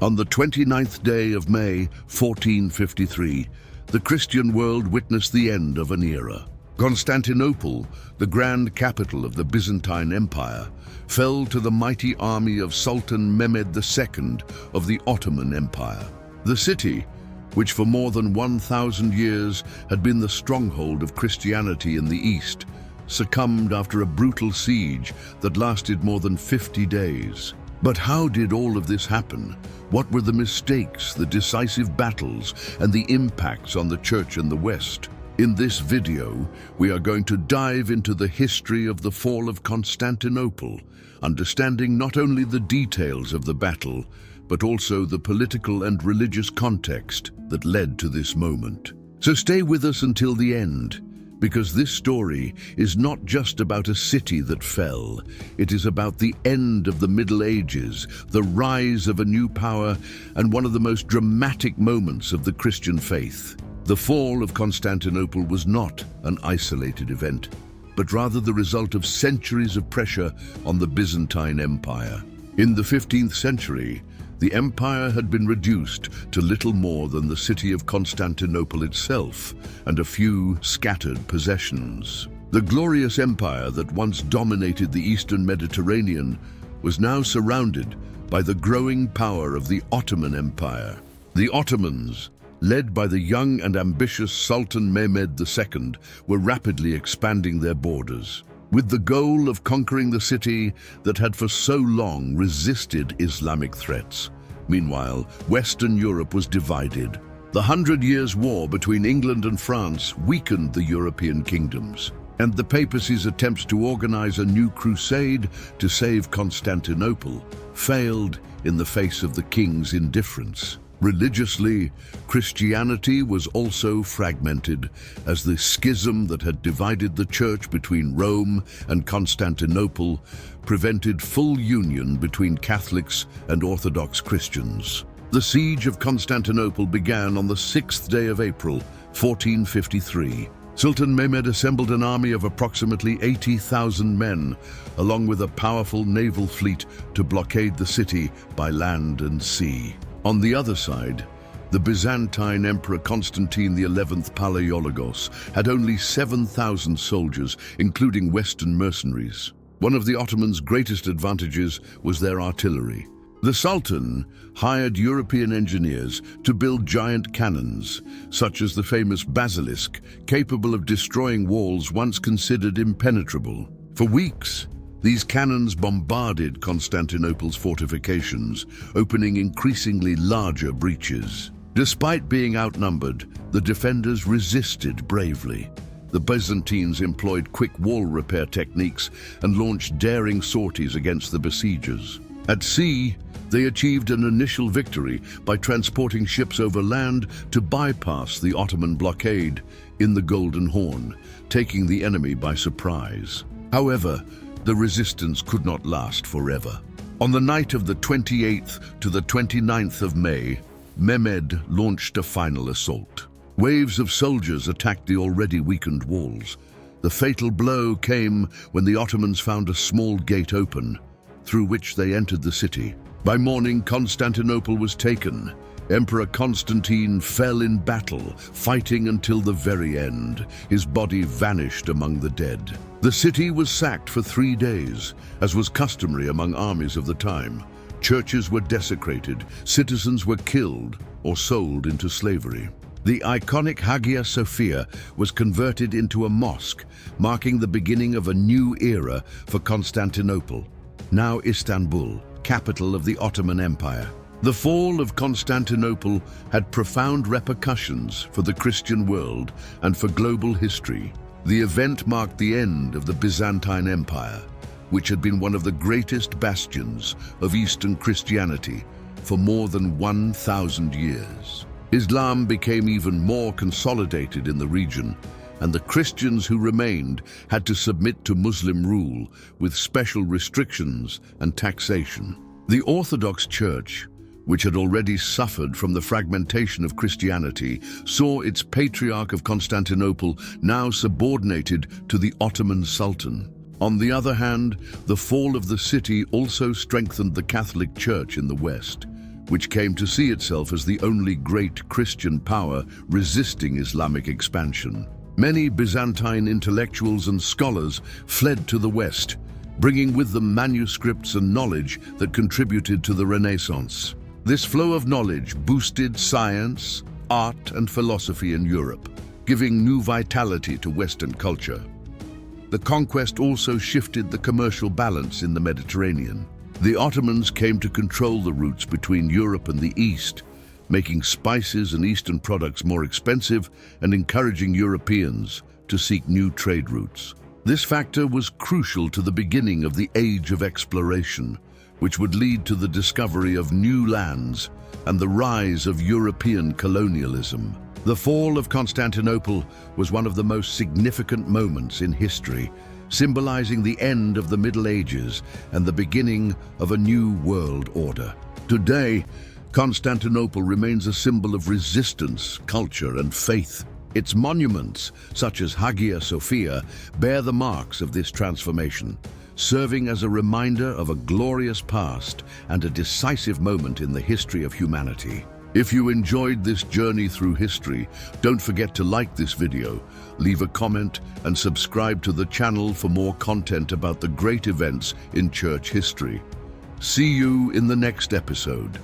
On the 29th day of May, 1453, the Christian world witnessed the end of an era. Constantinople, the grand capital of the Byzantine Empire, fell to the mighty army of Sultan Mehmed II of the Ottoman Empire. The city, which for more than 1,000 years had been the stronghold of Christianity in the East, succumbed after a brutal siege that lasted more than 50 days. But how did all of this happen? What were the mistakes, the decisive battles, and the impacts on the Church in the West? In this video, we are going to dive into the history of the fall of Constantinople, understanding not only the details of the battle, but also the political and religious context that led to this moment. So stay with us until the end, because this story is not just about a city that fell. It is about the end of the Middle Ages, the rise of a new power, and one of the most dramatic moments of the Christian faith. The fall of Constantinople was not an isolated event, but rather the result of centuries of pressure on the Byzantine Empire. In the 15th century, the empire had been reduced to little more than the city of Constantinople itself and a few scattered possessions. The glorious empire that once dominated the Eastern Mediterranean was now surrounded by the growing power of the Ottoman Empire. The Ottomans, led by the young and ambitious Sultan Mehmed II, were rapidly expanding their borders, with the goal of conquering the city that had for so long resisted Islamic threats. Meanwhile, Western Europe was divided. The 100 Years' War between England and France weakened the European kingdoms, and the papacy's attempts to organize a new crusade to save Constantinople failed in the face of the king's indifference. Religiously, Christianity was also fragmented, as the schism that had divided the church between Rome and Constantinople prevented full union between Catholics and Orthodox Christians. The siege of Constantinople began on the 6th day of April, 1453. Sultan Mehmed assembled an army of approximately 80,000 men, along with a powerful naval fleet, to blockade the city by land and sea. On the other side, the Byzantine Emperor Constantine XI Palaiologos had only 7,000 soldiers, including Western mercenaries. One of the Ottomans' greatest advantages was their artillery. The Sultan hired European engineers to build giant cannons, such as the famous basilisk, capable of destroying walls once considered impenetrable. For weeks, these cannons bombarded Constantinople's fortifications, opening increasingly larger breaches. Despite being outnumbered, the defenders resisted bravely. The Byzantines employed quick wall repair techniques and launched daring sorties against the besiegers. At sea, they achieved an initial victory by transporting ships over land to bypass the Ottoman blockade in the Golden Horn, taking the enemy by surprise. However, the resistance could not last forever. On the night of the 28th to the 29th of May, Mehmed launched a final assault. Waves of soldiers attacked the already weakened walls. The fatal blow came when the Ottomans found a small gate open, through which they entered the city. By morning, Constantinople was taken. Emperor Constantine fell in battle, fighting until the very end. His body vanished among the dead. The city was sacked for 3 days, as was customary among armies of the time. Churches were desecrated, citizens were killed or sold into slavery. The iconic Hagia Sophia was converted into a mosque, marking the beginning of a new era for Constantinople, now Istanbul, capital of the Ottoman Empire. The fall of Constantinople had profound repercussions for the Christian world and for global history. The event marked the end of the Byzantine Empire, which had been one of the greatest bastions of Eastern Christianity for more than 1,000 years. Islam became even more consolidated in the region, and the Christians who remained had to submit to Muslim rule with special restrictions and taxation. The Orthodox Church, which had already suffered from the fragmentation of Christianity, saw its Patriarch of Constantinople now subordinated to the Ottoman Sultan. On the other hand, the fall of the city also strengthened the Catholic Church in the West, which came to see itself as the only great Christian power resisting Islamic expansion. Many Byzantine intellectuals and scholars fled to the West, bringing with them manuscripts and knowledge that contributed to the Renaissance. This flow of knowledge boosted science, art, and philosophy in Europe, giving new vitality to Western culture. The conquest also shifted the commercial balance in the Mediterranean. The Ottomans came to control the routes between Europe and the East, making spices and Eastern products more expensive and encouraging Europeans to seek new trade routes. This factor was crucial to the beginning of the Age of Exploration, which would lead to the discovery of new lands and the rise of European colonialism. The fall of Constantinople was one of the most significant moments in history, symbolizing the end of the Middle Ages and the beginning of a new world order. Today, Constantinople remains a symbol of resistance, culture, and faith. Its monuments, such as Hagia Sophia, bear the marks of this transformation, serving as a reminder of a glorious past and a decisive moment in the history of humanity. If you enjoyed this journey through history, don't forget to like this video, leave a comment, and subscribe to the channel for more content about the great events in church history. See you in the next episode.